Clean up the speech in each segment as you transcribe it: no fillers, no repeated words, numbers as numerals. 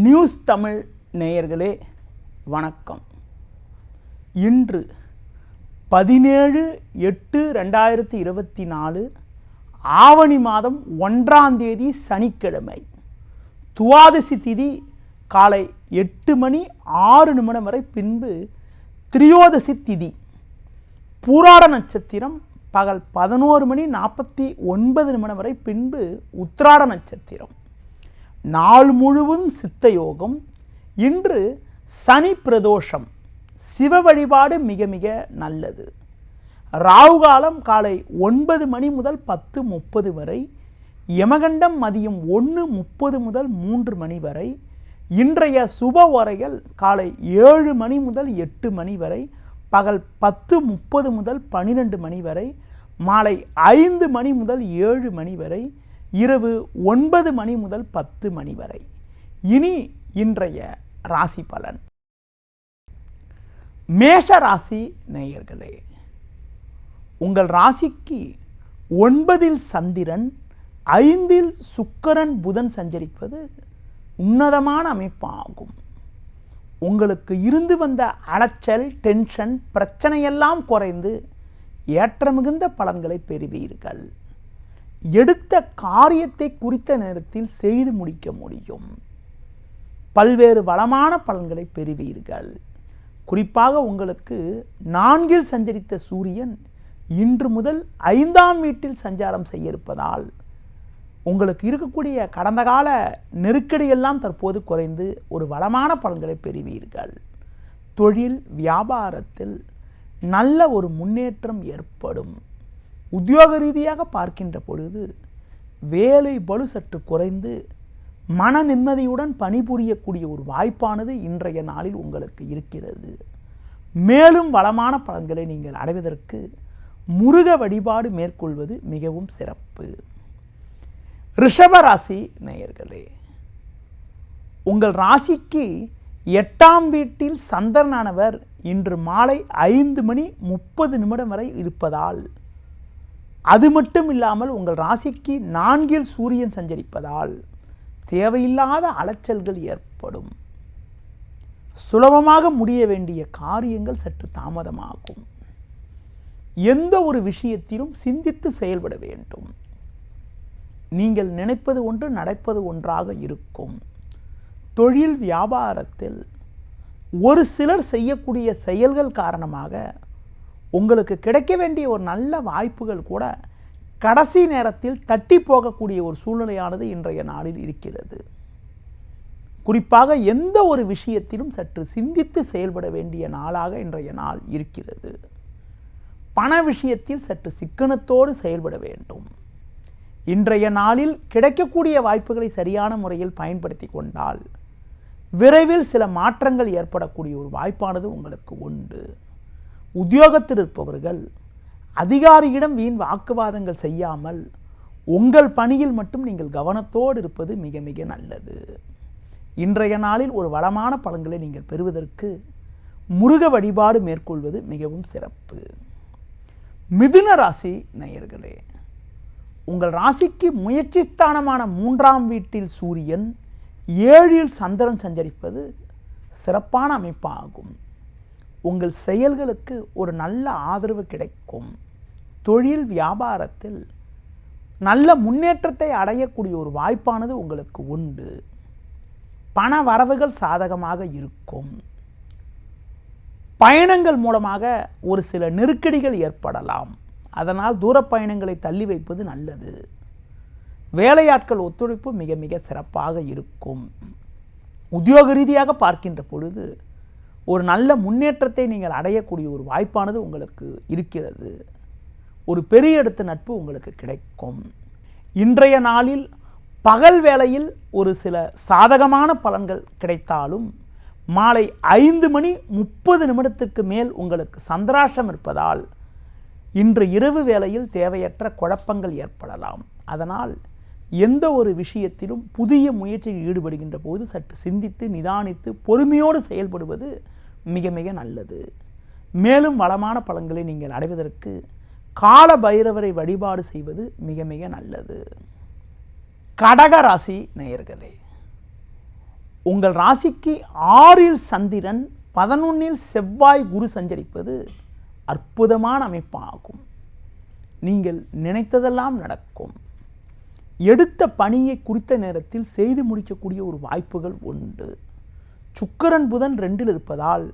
News Tamil நேயர்களே வணக்கம். இன்று 17/8/2024 ஆவணி மாதம் 1ஆம் தேதி சனிக்கிழமை. துவாதசி திதி காலை 8:06 வரை, பின்பு திரியோதசி திதி. பூராட நட்சத்திரம் பகல் 11:49 வரை, பின்பு உத்திராட நட்சத்திரம். நாள் முழுவதும் சித்த யோகம். இன்று சனி பிரதோஷம். சிவ வழிபாடு மிக மிக நல்லது. ராகு காலம் காலை 9 முதல் 10:30 வரை, யமகண்டம் மதியம் 1:30 முதல் 3 வரை. இன்றைய சுப ஓரைகள் காலை 7 முதல் 8 வரை, பகல் 10:30 முதல் 12 வரை, மாலை 5 முதல் 7 வரை, இரவு 9 முதல் 10 வரை. இனி இன்றைய ராசி பலன். மேஷ ராசி நேயர்களே, உங்கள் ராசிக்கு 9இல் சந்திரன், 5இல் சுக்கிரன் புதன் சஞ்சரிப்பது உன்னதமான அமைப்பாகும். உங்களுக்கு இருந்து வந்த அலைச்சல், டென்ஷன், பிரச்சனையெல்லாம் குறைந்து ஏற்ற மிகுந்த பலன்களை பெறுவீர்கள். எடுத்த காரியத்தை குறித்த நேரத்தில் செய்து முடிக்க முடியும். பல்வேறு வளமான பலன்களை பெறுவீர்கள். குறிப்பாக உங்களுக்கு 4இல் சஞ்சரித்த சூரியன் இன்று முதல் 5ஆம் வீட்டில் சஞ்சாரம் செய்ய இருப்பதால் உங்களுக்கு இருக்கக்கூடிய கடந்த கால நெருக்கடியெல்லாம் தற்போது குறைந்து ஒரு வளமான பலன்களை பெறுவீர்கள். தொழில் வியாபாரத்தில் நல்ல ஒரு முன்னேற்றம் ஏற்படும். உத்தியோக ரீதியாக பார்க்கின்ற பொழுது வேலை பளு சற்று குறைந்து மன நிம்மதியுடன் பணிபுரியக்கூடிய ஒரு வாய்ப்பானது இன்றைய நாளில் உங்களுக்கு இருக்கிறது. மேலும் வளமான பலன்களை நீங்கள் அடைவதற்கு முருக வழிபாடு மேற்கொள்வது மிகவும் சிறப்பு. ரிஷப ராசி நேயர்களே, உங்கள் ராசிக்கு 8ஆம் வீட்டில் சந்திரனானவர் இன்று மாலை 5:30 வரை இருப்பதால், அது மட்டும் இல்லாமல் உங்கள் ராசிக்கு 4இல் சூரியன் சஞ்சரிப்பதால் தேவையில்லாத அலைச்சல்கள் ஏற்படும். சுலபமாக முடிய வேண்டிய காரியங்கள் சற்று தாமதமாகும். எந்த ஒரு விஷயத்திலும் சிந்தித்து செயல்பட வேண்டும். நீங்கள் நினைப்பது ஒன்று, நடப்பது ஒன்றாக இருக்கும். தொழில் வியாபாரத்தில் ஒரு சிலர் செய்யக்கூடிய செயல்கள் காரணமாக உங்களுக்கு கிடைக்க வேண்டிய ஒரு நல்ல வாய்ப்புகள் கூட கடைசி நேரத்தில் தட்டி போகக்கூடிய ஒரு சூழ்நிலையானது இன்றைய நாளில் இருக்கிறது. குறிப்பாக எந்த ஒரு விஷயத்திலும் சற்று சிந்தித்து செயல்பட வேண்டிய நாளாக இன்றைய நாள் இருக்கிறது. பண விஷயத்தில் சற்று சிக்கனத்தோடு செயல்பட வேண்டும். இன்றைய நாளில் கிடைக்கக்கூடிய வாய்ப்புகளை சரியான முறையில் பயன்படுத்தி கொண்டால் விரைவில் சில மாற்றங்கள் ஏற்படக்கூடிய ஒரு வாய்ப்பானது உங்களுக்கு உண்டு. உத்தியோகத்தில் இருப்பவர்கள் அதிகாரியிடம் வீண் வாக்குவாதங்கள் செய்யாமல் உங்கள் பணியில் மட்டும் நீங்கள் கவனத்தோடு இருப்பது மிக மிக நல்லது. இன்றைய நாளில் ஒரு வளமான பலன்களை நீங்கள் பெறுவதற்கு முருக வழிபாடு மேற்கொள்வது மிகவும் சிறப்பு. மிதுன ராசி நேயர்களே, உங்கள் ராசிக்கு முயற்சி ஸ்தானமான 3ஆம் வீட்டில் சூரியன், 7இல் சந்திரன் சஞ்சரிப்பது சிறப்பான அமைப்பாகும். உங்கள் செயல்களுக்கு ஒரு நல்ல ஆதரவு கிடைக்கும். தொழில் வியாபாரத்தில் நல்ல முன்னேற்றத்தை அடையக்கூடிய ஒரு வாய்ப்பானது உங்களுக்கு உண்டு. பண வரவுகள் சாதகமாக இருக்கும். பயணங்கள் மூலமாக ஒரு சில நெருக்கடிகள் ஏற்படலாம். அதனால் தூர பயணங்களை தள்ளி வைப்பது நல்லது. வேலையாட்கள் ஒத்துழைப்பு மிக மிக சிறப்பாக இருக்கும். உத்தியோக ரீதியாக பார்க்கின்ற பொழுது ஒரு நல்ல முன்னேற்றத்தை நீங்கள் அடையக்கூடிய ஒரு வாய்ப்பானது உங்களுக்கு இருக்கிறது. ஒரு பெரிய இடத்து நட்பு உங்களுக்கு கிடைக்கும். இன்றைய நாளில் பகல் வேளையில் ஒரு சில சாதகமான பலன்கள் கிடைத்தாலும் மாலை 5:30 மேல் உங்களுக்கு சந்திராஷ்டம் இருப்பதால் இன்று இரவு வேளையில் தேவையற்ற குழப்பங்கள் ஏற்படலாம். அதனால் எந்த ஒரு விஷயத்திலும் புதிய முயற்சியில் ஈடுபடுகின்ற போது சற்று சிந்தித்து நிதானித்து பொறுமையோடு செயல்படுவது மிக மிக நல்லது. மேலும் வளமான பலன்களை நீங்கள் அடைவதற்கு கால பைரவரை வழிபாடு செய்வது மிக மிக நல்லது. கடக ராசி நேயர்களே, உங்கள் ராசிக்கு 6இல் சந்திரன் 11இல் செவ்வாய் குரு சஞ்சரிப்பது அற்புதமான அமைப்பாகும். நீங்கள் நினைத்ததெல்லாம் நடக்கும். எடுத்த பணியை குறித்த நேரத்தில் செய்து முடிக்கக்கூடிய ஒரு வாய்ப்புகள் உண்டு. சுக்கிரன் புதன் 2இல் இருப்பதால்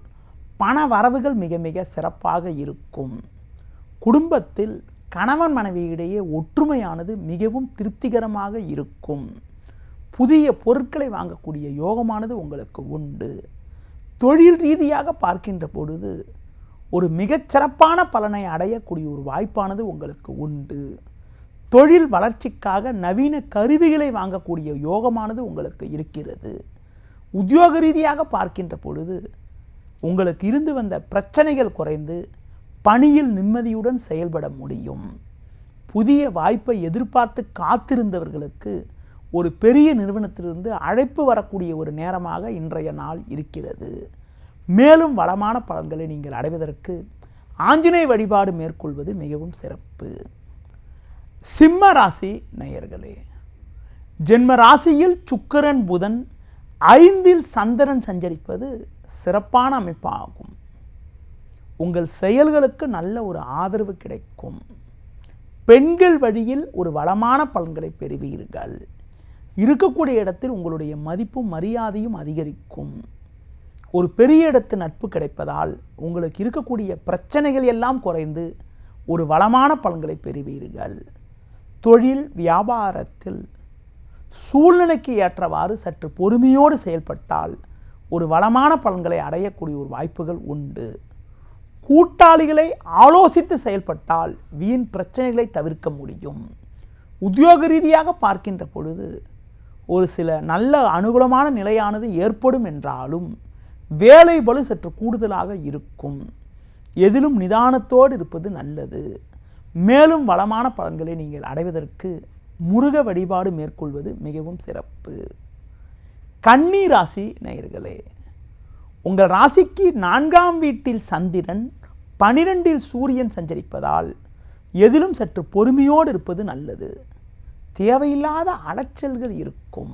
பண வரவுகள் மிக மிக சிறப்பாக இருக்கும். குடும்பத்தில் கணவன் மனைவியிடையே ஒற்றுமையானது மிகவும் திருப்திகரமாக இருக்கும். புதிய பொருட்களை வாங்கக்கூடிய யோகமானது உங்களுக்கு உண்டு. தொழில் ரீதியாக பார்க்கின்ற பொழுது ஒரு மிகச்சிறப்பான பலனை அடையக்கூடிய ஒரு வாய்ப்பானது உங்களுக்கு உண்டு. தொழில் வளர்ச்சிக்காக நவீன கருவிகளை வாங்கக்கூடிய யோகமானது உங்களுக்கு இருக்கிறது. உத்தியோக ரீதியாக பார்க்கின்ற பொழுது உங்களுக்கு இருந்து வந்த பிரச்சனைகள் குறைந்து பணியில் நிம்மதியுடன் செயல்பட முடியும். புதிய வாய்ப்பை எதிர்பார்த்து காத்திருந்தவர்களுக்கு ஒரு பெரிய நிறுவனத்திலிருந்து அழைப்பு வரக்கூடிய ஒரு நேரமாக இன்றைய நாள் இருக்கிறது. மேலும் வளமான பலன்களை நீங்கள் அடைவதற்கு ஆஞ்சநேய வழிபாடு மேற்கொள்வது மிகவும் சிறப்பு. சிம்ம ராசி நேயர்களே, ஜென்ம ராசியில் சுக்கிரன் புதன் 5இல் சந்திரன் சஞ்சரிப்பது சிறப்பான அமைப்பாகும். உங்கள் செயல்களுக்கு நல்ல ஒரு ஆதரவு கிடைக்கும். பெண்கள் வழியில் ஒரு வளமான பலன்களை பெறுவீர்கள். இருக்கக்கூடிய இடத்தில் உங்களுடைய மதிப்பும் மரியாதையும் அதிகரிக்கும். ஒரு பெரிய இடத்து நட்பு கிடைப்பதால் உங்களுக்கு இருக்கக்கூடிய பிரச்சனைகள் எல்லாம் குறைந்து ஒரு வளமான பலன்களை பெறுவீர்கள். தொழில் வியாபாரத்தில் சூழ்நிலைக்கு ஏற்றவாறு சற்று பொறுமையோடு செயல்பட்டால் ஒரு வளமான பலன்களை அடையக்கூடிய ஒரு வாய்ப்புகள் உண்டு. கூட்டாளிகளை ஆலோசித்து செயல்பட்டால் வீண் பிரச்சனைகளை தவிர்க்க முடியும். உத்தியோக ரீதியாக பார்க்கின்ற பொழுது ஒரு சில நல்ல அனுகூலமான நிலையானது ஏற்படும் என்றாலும் வேலை பளு சற்று கூடுதலாக இருக்கும். எதிலும் நிதானத்தோடு இருப்பது நல்லது. மேலும் வளமான பலன்களை நீங்கள் அடைவதற்கு முருக வழிபாடு மேற்கொள்வது மிகவும் சிறப்பு. கன்னி ராசி நேயர்களே, உங்கள் ராசிக்கு 4ஆம் வீட்டில் சந்திரன் 12இல் சூரியன் சஞ்சரிப்பதால் எதிலும் சற்று பொறுமையோடு இருப்பது நல்லது. தேவையில்லாத அலைச்சல்கள் இருக்கும்.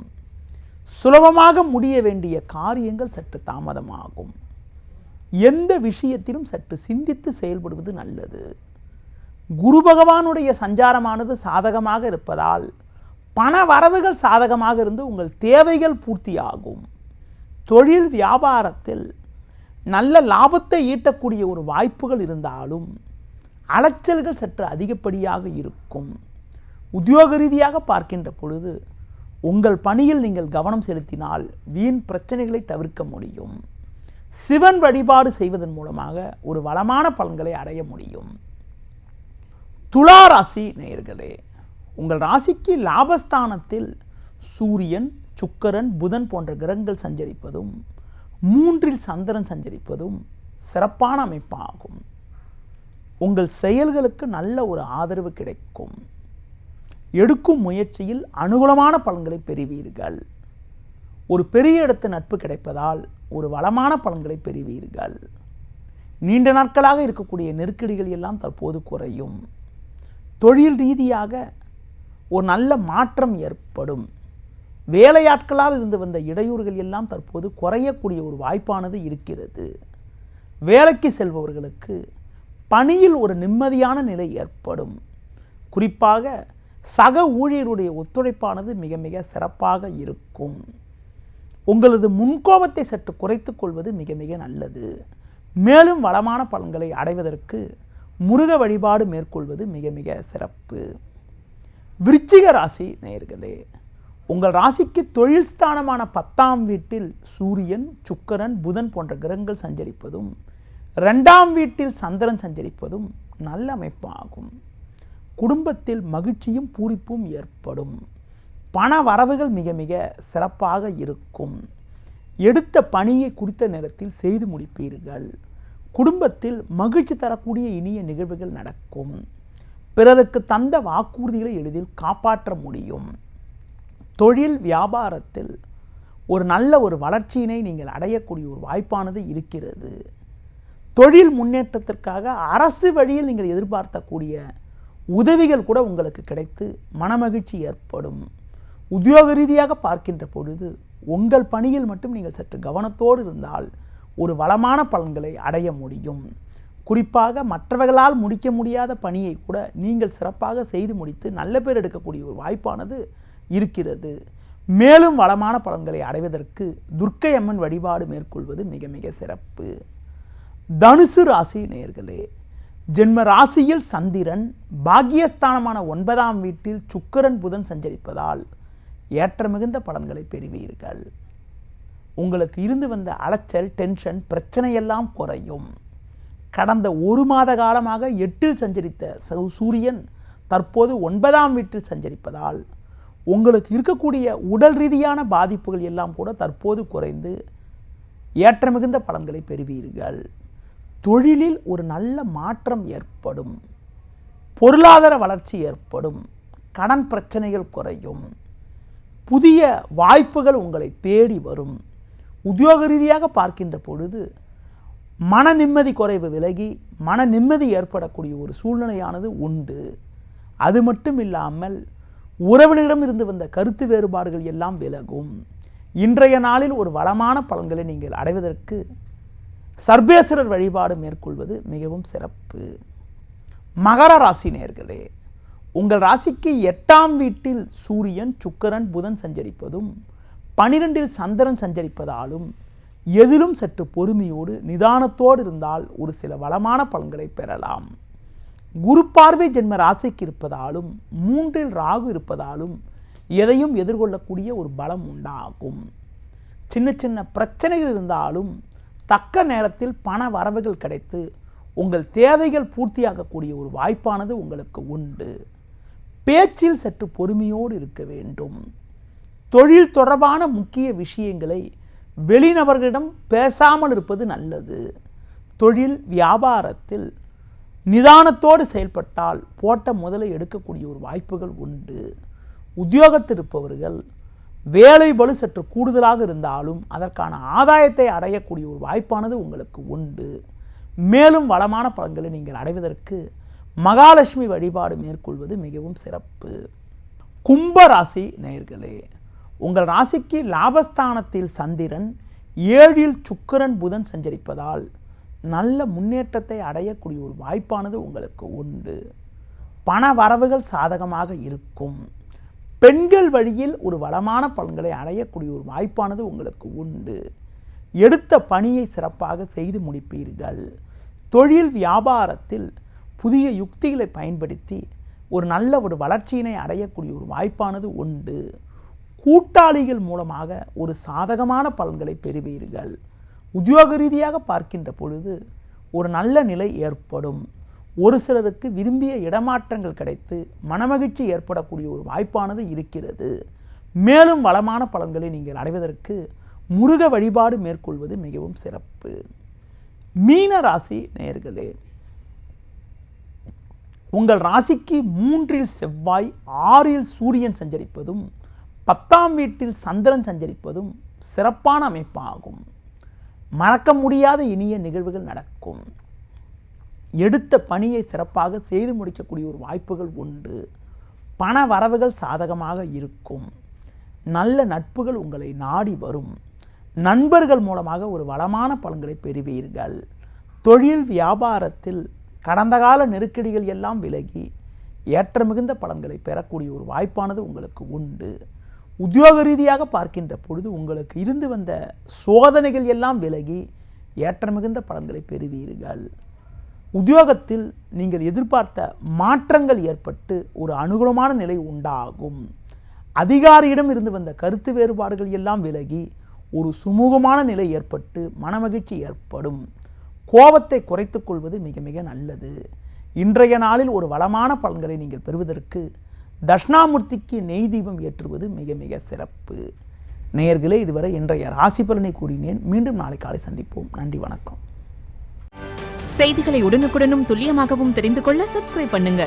சுலபமாக முடிய வேண்டிய காரியங்கள் சற்று தாமதமாகும். எந்த விஷயத்திலும் சற்று சிந்தித்து செயல்படுவது நல்லது. குரு பகவானுடைய சஞ்சாரமானது சாதகமாக இருப்பதால் பண வரவுகள் சாதகமாக இருந்து உங்கள் தேவைகள் பூர்த்தியாகும். தொழில் வியாபாரத்தில் நல்ல லாபத்தை ஈட்டக்கூடிய ஒரு வாய்ப்புகள் இருந்தாலும் அலைச்சல்கள் சற்று அதிகப்படியாக இருக்கும். உத்தியோக ரீதியாக பார்க்கின்ற பொழுது உங்கள் பணியில் நீங்கள் கவனம் செலுத்தினால் வீண் பிரச்சனைகளை தவிர்க்க முடியும். சிவன் வழிபாடு செய்வதன் மூலமாக ஒரு வளமான பலன்களை அடைய முடியும். துலா ராசி நேயர்களே, உங்கள் ராசிக்கு லாபஸ்தானத்தில் சூரியன் சுக்கிரன் புதன் போன்ற கிரகங்கள் சஞ்சரிப்பதும் 3இல் சந்திரன் சஞ்சரிப்பதும் சிறப்பான அமைப்பாகும். உங்கள் செயல்களுக்கு நல்ல ஒரு ஆதரவு கிடைக்கும். எடுக்கும் முயற்சியில் அனுகூலமான பலன்களை பெறுவீர்கள். ஒரு பெரிய இடத்து நட்பு கிடைப்பதால் ஒரு வளமான பலன்களை பெறுவீர்கள். நீண்ட நாட்களாக இருக்கக்கூடிய நெருக்கடிகள் எல்லாம் தற்போது குறையும். தொழில் ரீதியாக ஒரு நல்ல மாற்றம் ஏற்படும். வேலையாட்களால் இருந்து வந்த இடையூறுகள் எல்லாம் தற்போது குறையக்கூடிய ஒரு வாய்ப்பானது இருக்கிறது. வேலைக்கு செல்பவர்களுக்கு பணியில் ஒரு நிம்மதியான நிலை ஏற்படும். குறிப்பாக சக ஊழியருடைய ஒத்துழைப்பானது மிக மிக சிறப்பாக இருக்கும். உங்களது முன்கோபத்தை சற்று குறைத்து கொள்வது மிக மிக நல்லது. மேலும் வளமான பலன்களை அடைவதற்கு முருக வழிபாடு மேற்கொள்வது மிக மிக சிறப்பு. விருச்சிக ராசி நேயர்களே, உங்கள் ராசிக்கு தொழில் ஸ்தானமான 10ஆம் வீட்டில் சூரியன் சுக்கிரன் புதன் போன்ற கிரகங்கள் சஞ்சரிப்பதும் 2ஆம் வீட்டில் சந்திரன் சஞ்சரிப்பதும் நல்ல அமைப்பாகும். குடும்பத்தில் மகிழ்ச்சியும் பூரிப்பும் ஏற்படும். பண வரவுகள் மிக மிக சிறப்பாக இருக்கும். எடுத்த பணியை குறித்த நேரத்தில் செய்து முடிப்பீர்கள். குடும்பத்தில் மகிழ்ச்சி தரக்கூடிய இனிய நிகழ்வுகள் நடக்கும். பிறருக்கு தந்த வாக்குறுதிகளை எளிதில் காப்பாற்ற முடியும். தொழில் வியாபாரத்தில் ஒரு நல்ல ஒரு வளர்ச்சியினை நீங்கள் அடையக்கூடிய ஒரு வாய்ப்பானது இருக்கிறது. தொழில் முன்னேற்றத்திற்காக அரசு வழியில் நீங்கள் எதிர்பார்க்கக்கூடிய உதவிகள் கூட உங்களுக்கு கிடைத்து மனமகிழ்ச்சி ஏற்படும். உத்தியோக ரீதியாக பார்க்கின்ற பொழுது உங்கள் பணியில் மட்டும் நீங்கள் சற்று கவனத்தோடு இருந்தால் ஒரு வளமான பலன்களை அடைய முடியும். குறிப்பாக மற்றவர்களால் முடிக்க முடியாத பணியை கூட நீங்கள் சிறப்பாக செய்து முடித்து நல்ல பேர் எடுக்கக்கூடிய ஒரு வாய்ப்பானது இருக்கிறது. மேலும் வளமான பலன்களை அடைவதற்கு துர்க்கை அம்மன் வழிபாடு மேற்கொள்வது மிக மிக சிறப்பு. தனுசு ராசி நேயர்களே, ஜென்ம ராசியில் சந்திரன், பாக்கியஸ்தானமான 9ஆம் வீட்டில் சுக்கிரன் புதன் சஞ்சரிப்பதால் ஏற்ற மிகுந்த பலன்களை பெறுவீர்கள். உங்களுக்கு இருந்து வந்த அலைச்சல், டென்ஷன், பிரச்சனையெல்லாம் குறையும். கடந்த 1 மாத காலமாக 8இல் சஞ்சரித்த சூரியன் தற்போது 9ஆம் வீட்டில் சஞ்சரிப்பதால் உங்களுக்கு இருக்கக்கூடிய உடல் ரீதியான பாதிப்புகள் எல்லாம் கூட தற்போது குறைந்து ஏற்ற மிகுந்த பலன்களை பெறுவீர்கள். தொழிலில் ஒரு நல்ல மாற்றம் ஏற்படும். பொருளாதார வளர்ச்சி ஏற்படும். கடன் பிரச்சனைகள் குறையும். புதிய வாய்ப்புகள் உங்களை தேடி வரும். உத்தியோக ரீதியாக பார்க்கின்ற பொழுது மன நிம்மதி குறைவு விலகி மன நிம்மதி ஏற்படக்கூடிய ஒரு சூழ்நிலையானது உண்டு. அது மட்டும் இல்லாமல் உறவினரிடம் இருந்து வந்த கருத்து வேறுபாடுகள் எல்லாம் விலகும். இன்றைய நாளில் ஒரு வளமான பலன்களை நீங்கள் அடைவதற்கு சர்வேஸ்வரர் வழிபாடு மேற்கொள்வது மிகவும் சிறப்பு. மகர ராசி நேயர்களே, உங்கள் ராசிக்கு 8ஆம் வீட்டில் சூரியன், சுக்கிரன், புதன் சஞ்சரிப்பதும் 12இல் சந்திரன் சஞ்சரிப்பதாலும் எதிலும் சற்று பொறுமையோடு நிதானத்தோடு இருந்தால் ஒரு சில வளமான பலன்களை பெறலாம். குரு பார்வை ஜென்ம ராசிக்கு இருப்பதாலும் 3இல் ராகு இருப்பதாலும் எதையும் எதிர்கொள்ளக்கூடிய ஒரு பலம் உண்டாகும். சின்ன சின்ன பிரச்சனைகள் இருந்தாலும் தக்க நேரத்தில் பண வரவுகள் கிடைத்து உங்கள் தேவைகள் பூர்த்தியாகக்கூடிய ஒரு வாய்ப்பானது உங்களுக்கு உண்டு. பேச்சில் சற்று பொறுமையோடு இருக்க வேண்டும். தொழில் தொடர்பான முக்கிய விஷயங்களை வெளிநபர்களிடம் பேசாமல் இருப்பது நல்லது. தொழில் வியாபாரத்தில் நிதானத்தோடு செயல்பட்டால் போட்ட முதலை எடுக்கக்கூடிய ஒரு வாய்ப்புகள் உண்டு. உத்தியோகத்தில் இருப்பவர்கள் வேலை பளு சற்று கூடுதலாக இருந்தாலும் அதற்கான ஆதாயத்தை அடையக்கூடிய ஒரு வாய்ப்பானது உங்களுக்கு உண்டு. மேலும் வளமான பலன்களை நீங்கள் அடைவதற்கு மகாலட்சுமி வழிபாடு மேற்கொள்வது மிகவும் சிறப்பு. கும்ப ராசி நேயர்களே, உங்கள் ராசிக்கு லாபஸ்தானத்தில் சந்திரன், 7இல் சுக்கிரன், புதன் சஞ்சரிப்பதால் நல்ல முன்னேற்றத்தை அடையக்கூடிய ஒரு வாய்ப்பானது உங்களுக்கு உண்டு. பண வரவுகள் சாதகமாக இருக்கும். பெண்கள் வழியில் ஒரு வளமான பலன்களை அடையக்கூடிய ஒரு வாய்ப்பானது உங்களுக்கு உண்டு. எடுத்த பணியை சிறப்பாக செய்து முடிப்பீர்கள். தொழில் வியாபாரத்தில் புதிய யுக்திகளை பயன்படுத்தி ஒரு நல்ல ஒரு வளர்ச்சியினை அடையக்கூடிய ஒரு வாய்ப்பானது உண்டு. கூட்டாளிகள் மூலமாக ஒரு சாதகமான பலன்களை பெறுவீர்கள். உத்தியோக ரீதியாக பார்க்கின்ற பொழுது ஒரு நல்ல நிலை ஏற்படும். ஒரு சிலருக்கு விரும்பிய இடமாற்றங்கள் கிடைத்து மனமகிழ்ச்சி ஏற்படக்கூடிய ஒரு வாய்ப்பானது இருக்கிறது. மேலும் வளமான பலன்களை நீங்கள் அடைவதற்கு முருக வழிபாடு மேற்கொள்வது மிகவும் சிறப்பு. மீன ராசி நேயர்களே, உங்கள் ராசிக்கு 3இல் செவ்வாய், 6இல் சூரியன் சஞ்சரிப்பதும் 10ஆம் வீட்டில் சந்திரன் சஞ்சரிப்பதும் சிறப்பான அமைப்பாகும். மறக்க முடியாத இனிய நிகழ்வுகள் நடக்கும். எடுத்த பணியை சிறப்பாக செய்து முடிக்கக்கூடிய ஒரு வாய்ப்புகள் உண்டு. பண வரவுகள் சாதகமாக இருக்கும். நல்ல நட்புகள் உங்களை நாடி வரும். நண்பர்கள் மூலமாக ஒரு வளமான பலன்களை பெறுவீர்கள். தொழில் வியாபாரத்தில் கடந்த கால நெருக்கடிகள் எல்லாம் விலகி ஏற்ற மிகுந்த பலன்களை பெறக்கூடிய ஒரு வாய்ப்பானது உங்களுக்கு உண்டு. உத்தியோக ரீதியாக பார்க்கின்ற பொழுது உங்களுக்கு இருந்து வந்த சோதனைகள் எல்லாம் விலகி ஏற்ற மிகுந்த பலன்களை பெறுவீர்கள். உத்தியோகத்தில் நீங்கள் எதிர்பார்த்த மாற்றங்கள் ஏற்பட்டு ஒரு அனுகூலமான நிலை உண்டாகும். அதிகாரியிடம் இருந்து வந்த கருத்து வேறுபாடுகள் எல்லாம் விலகி ஒரு சுமூகமான நிலை ஏற்பட்டு மனமகிழ்ச்சி ஏற்படும். கோபத்தை குறைத்து கொள்வது மிக மிக நல்லது. இன்றைய நாளில் ஒரு வளமான பலன்களை நீங்கள் பெறுவதற்கு தட்சிணாமூர்த்திக்கு நெய் தீபம் ஏற்றுவது மிக மிக சிறப்பு. நேயர்களே, இதுவரை இன்றைய ராசி பலனை கூறினேன். மீண்டும் நாளை காலை சந்திப்போம். நன்றி, வணக்கம். செய்திகளை உடனுக்குடனும் துல்லியமாகவும் தெரிந்து கொள்ள சப்ஸ்கிரைப் பண்ணுங்க.